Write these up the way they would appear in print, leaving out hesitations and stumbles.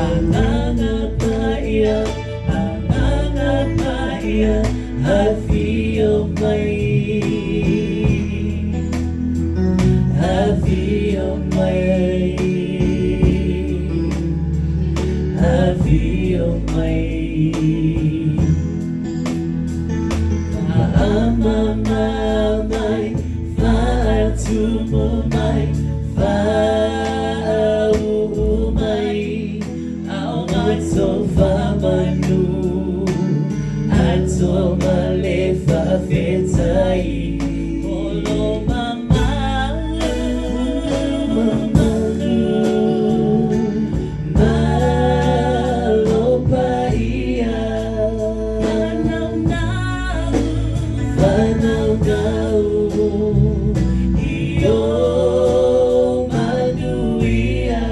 Ananapaya, Ananapaya, Hafiyomai, Hafiyomai, Hafiyomai. Faamamamai, Faatumumai, Faumai, Aomato Famanu, Atomale Fafetai, Olo Mamalu, Mamalu, Malopaia, Fanau, Iyo Manuia,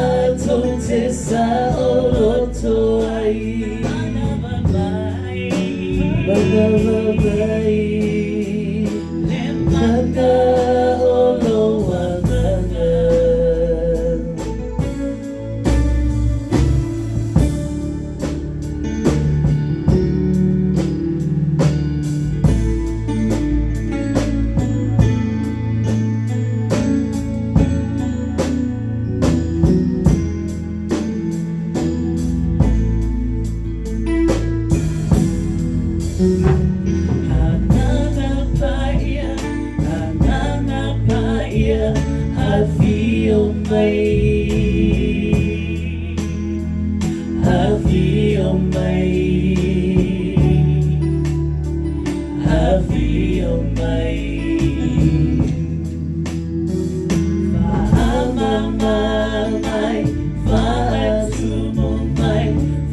Matotesa Olotoai, Manababai, Lemana Olowanana. Ananapaya, Ananapaya, Hafiyomai, Hafiyomai, Hafiyomai. Faamamamai, Faatumumai,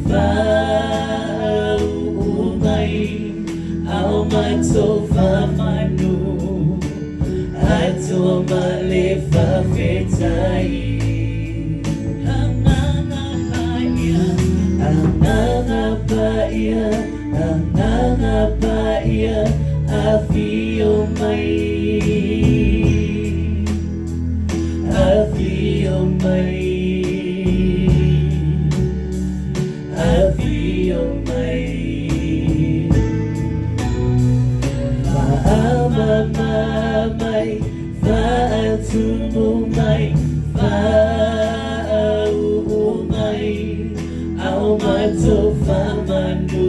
Faumai, Aomato Famanu, Atomale Fafetai, Ananapaya, Ananapaya, Ananapaya, Hafiyomai, Hafiyomai, Hafiyomai. Faamamamai, Faatumumai, Faumai, Aomato Famanu,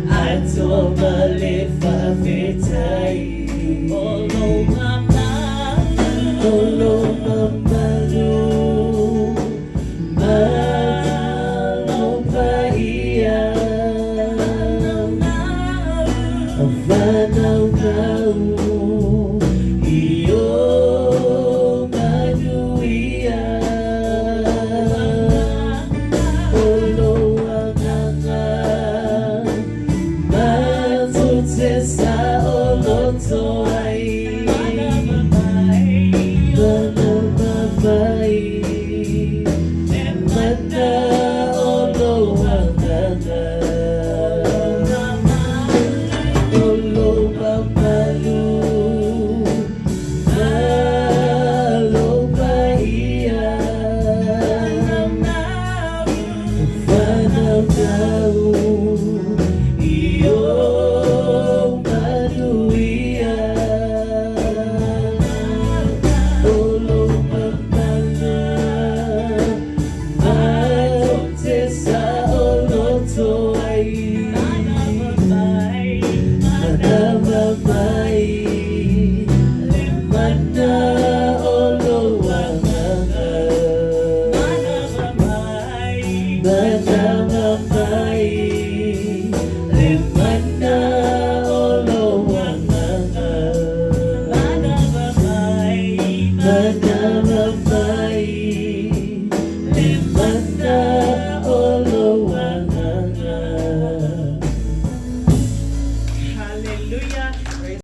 Atomale Fafetai, Olo Mamalu, Olo Mamalu, Malopaia, Fanau, Iyo Manuia, Olowanana, Matotesa Olotoai, Manamamai, Emana Olowanana. Love